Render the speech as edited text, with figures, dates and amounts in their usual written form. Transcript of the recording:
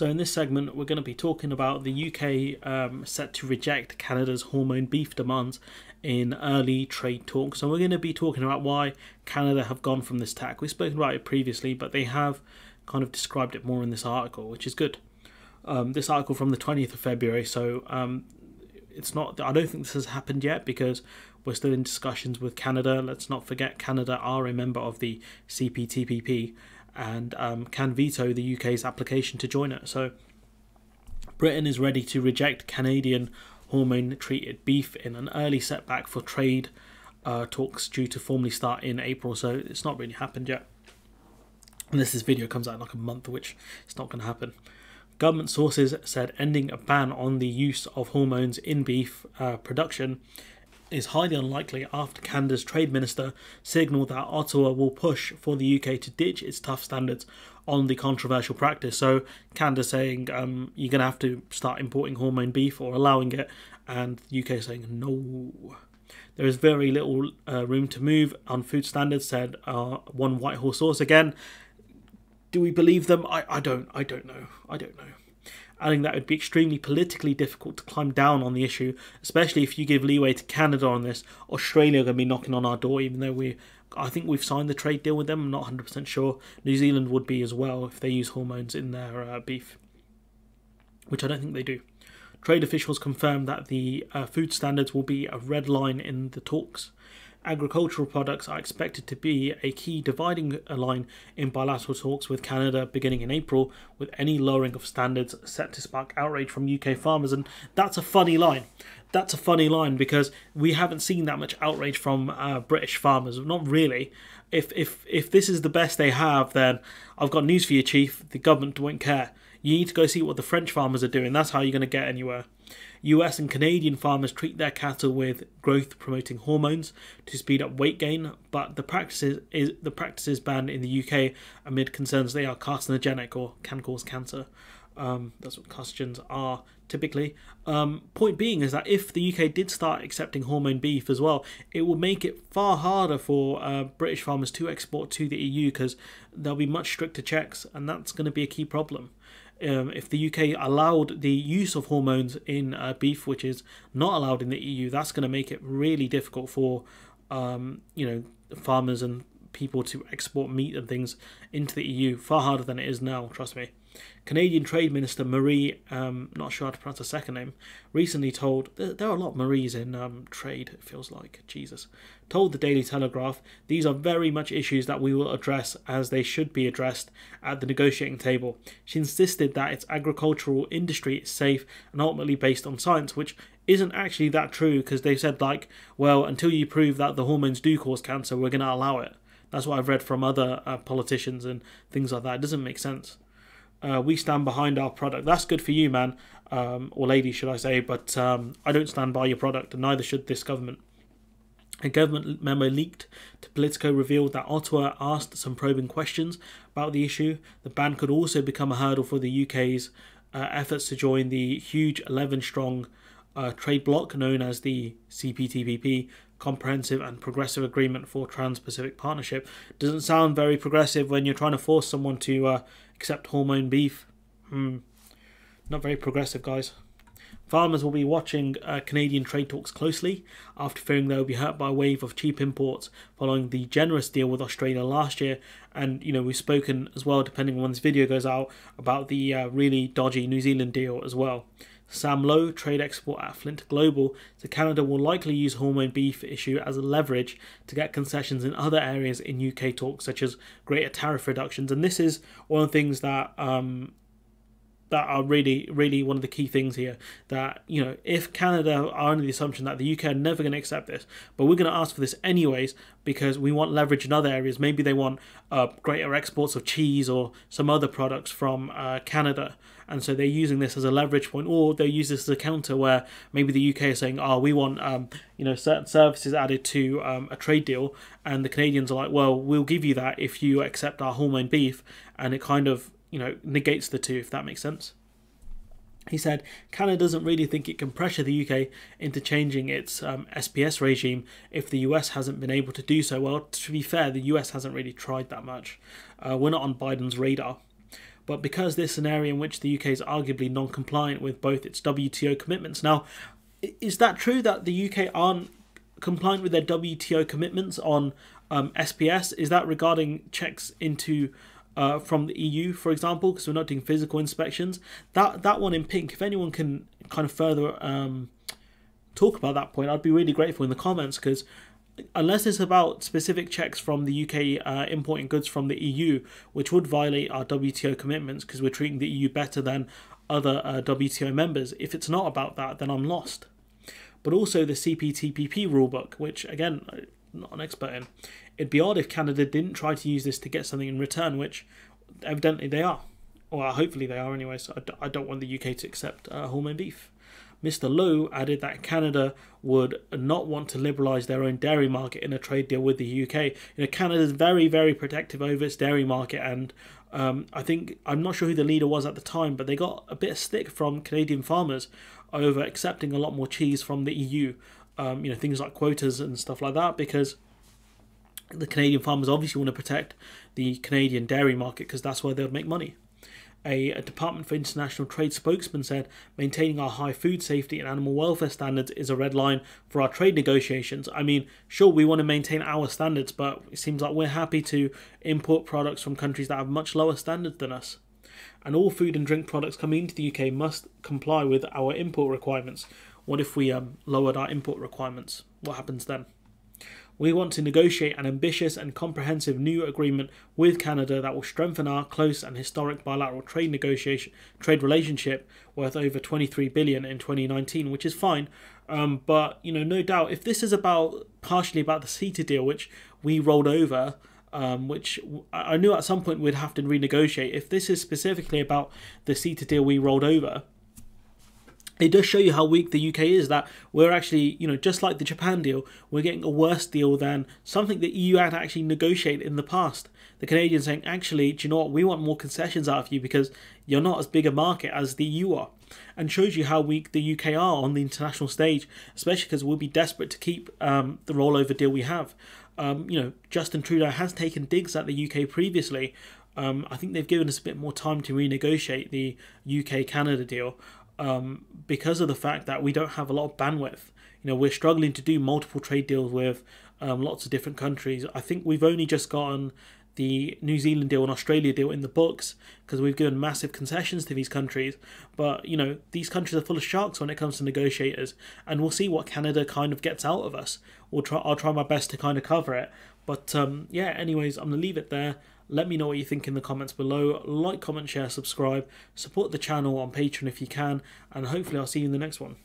So in this segment, we're going to be talking about the UK set to reject Canada's hormone beef demands in early trade talks. So we're going to be talking about why Canada have gone from this tack. We've spoken about it previously, but they have kind of described it more in this article, which is good. This article from the 20th of February, so it's not. I don't think this has happened yet because we're still in discussions with Canada. Let's not forget Canada are a member of the CPTPP and can veto the UK's application to join it. So Britain is ready to reject Canadian hormone-treated beef in an early setback for trade talks due to formally start in April. So it's not really happened yet. Unless this video comes out in like a month, which it's not going to happen. Government sources said ending a ban on the use of hormones in beef production is highly unlikely after Canada's Trade Minister signalled that Ottawa will push for the UK to ditch its tough standards on the controversial practice. So Canada saying you're going to have to start importing hormone beef or allowing it, and the UK saying no. There is very little room to move on food standards, said one Whitehall source. Again, do we believe them? I don't know. Adding that it would be extremely politically difficult to climb down on the issue, especially if you give leeway to Canada on this. Australia are going to be knocking on our door, even though I think we've signed the trade deal with them. I'm not 100% sure. New Zealand would be as well if they use hormones in their beef, which I don't think they do. Trade officials confirmed that the food standards will be a red line in the talks. Agricultural products are expected to be a key dividing line in bilateral talks with Canada beginning in April, with any lowering of standards set to spark outrage from UK farmers. And that's a funny line. That's a funny line because we haven't seen that much outrage from British farmers. Not really. If this is the best they have, then I've got news for you, Chief. The government won't care. You need to go see what the French farmers are doing. That's how you're going to get anywhere. US and Canadian farmers treat their cattle with growth-promoting hormones to speed up weight gain, but the practice is banned in the UK amid concerns they are carcinogenic or can cause cancer. That's what carcinogens are typically. Point being is that if the UK did start accepting hormone beef as well, it will make it far harder for British farmers to export to the EU because there'll be much stricter checks, and that's going to be a key problem. If the UK allowed the use of hormones in beef, which is not allowed in the EU, that's going to make it really difficult for farmers and people to export meat and things into the EU. Far harder than it is now, trust me. Canadian Trade Minister Marie, not sure how to pronounce her second name, recently told, there are a lot of Maries in trade, it feels like, Jesus, told the Daily Telegraph, these are very much issues that we will address as they should be addressed at the negotiating table. She insisted that its agricultural industry is safe and ultimately based on science, which isn't actually that true because they said well, until you prove that the hormones do cause cancer, we're going to allow it. That's what I've read from other politicians and things like that. It doesn't make sense. We stand behind our product. That's good for you, man, or lady, should I say, but I don't stand by your product, and neither should this government. A government memo leaked to Politico revealed that Ottawa asked some probing questions about the issue. The ban could also become a hurdle for the UK's efforts to join the huge 11-strong trade bloc known as the CPTPP, Comprehensive and Progressive Agreement for Trans-Pacific Partnership. Doesn't sound very progressive when you're trying to force someone to accept hormone beef. Not very progressive, guys. Farmers will be watching Canadian trade talks closely after fearing they will be hurt by a wave of cheap imports following the generous deal with Australia last year. And, we've spoken as well, depending on when this video goes out, about the really dodgy New Zealand deal as well. Sam Lowe, trade export at Flint Global, said Canada will likely use hormone beef issue as a leverage to get concessions in other areas in UK talks, such as greater tariff reductions. And this is one of the things that are really, really one of the key things here. That, if Canada are under the assumption that the UK are never going to accept this, but we're going to ask for this anyways because we want leverage in other areas. Maybe they want greater exports of cheese or some other products from Canada. And so they're using this as a leverage point, or they'll use this as a counter where maybe the UK is saying, we want, certain services added to a trade deal. And the Canadians are like, well, we'll give you that if you accept our hormone beef. And it kind of, negates the two, if that makes sense. He said Canada doesn't really think it can pressure the UK into changing its SPS regime if the US hasn't been able to do so. Well, to be fair, the US hasn't really tried that much. We're not on Biden's radar. But because this is an area in which the UK is arguably non-compliant with both its WTO commitments. Now, is that true that the UK aren't compliant with their WTO commitments on SPS? Is that regarding checks into from the EU, for example, because we're not doing physical inspections? That one in pink, if anyone can kind of further talk about that point, I'd be really grateful in the comments, because unless it's about specific checks from the UK importing goods from the EU, which would violate our WTO commitments because we're treating the EU better than other WTO members, if it's not about that, then I'm lost. But also the CPTPP rulebook, which again, I'm not an expert in. It'd be odd if Canada didn't try to use this to get something in return, which evidently they are. Or hopefully they are anyway, so I don't want the UK to accept hormone beef. Mr. Lowe added that Canada would not want to liberalise their own dairy market in a trade deal with the UK. Canada's very, very protective over its dairy market, and I'm not sure who the leader was at the time, but they got a bit of stick from Canadian farmers over accepting a lot more cheese from the EU. Things like quotas and stuff like that, because the Canadian farmers obviously want to protect the Canadian dairy market because that's where they'll make money. A Department for International Trade spokesman said, maintaining our high food safety and animal welfare standards is a red line for our trade negotiations. I mean, sure, we want to maintain our standards, but it seems like we're happy to import products from countries that have much lower standards than us. And all food and drink products coming into the UK must comply with our import requirements. What if we lowered our import requirements? What happens then? We want to negotiate an ambitious and comprehensive new agreement with Canada that will strengthen our close and historic bilateral trade relationship worth over $23 billion in 2019, which is fine. But no doubt, if this is partially about the CETA deal, which we rolled over, which I knew at some point we'd have to renegotiate. If this is specifically about the CETA deal we rolled over, it does show you how weak the UK is, that we're actually, just like the Japan deal, we're getting a worse deal than something that EU had actually negotiated in the past. The Canadians saying, actually, do you know what, we want more concessions out of you because you're not as big a market as the EU are. And shows you how weak the UK are on the international stage, especially because we'll be desperate to keep the rollover deal we have. Justin Trudeau has taken digs at the UK previously. I think they've given us a bit more time to renegotiate the UK-Canada deal. Because of the fact that we don't have a lot of bandwidth. We're struggling to do multiple trade deals with lots of different countries. I think we've only just gotten the New Zealand deal and Australia deal in the books because we've given massive concessions to these countries. But, these countries are full of sharks when it comes to negotiators, and we'll see what Canada kind of gets out of us. I'll try my best to kind of cover it. But, anyways, I'm going to leave it there. Let me know what you think in the comments below. Like, comment, share, subscribe. Support the channel on Patreon if you can. And hopefully I'll see you in the next one.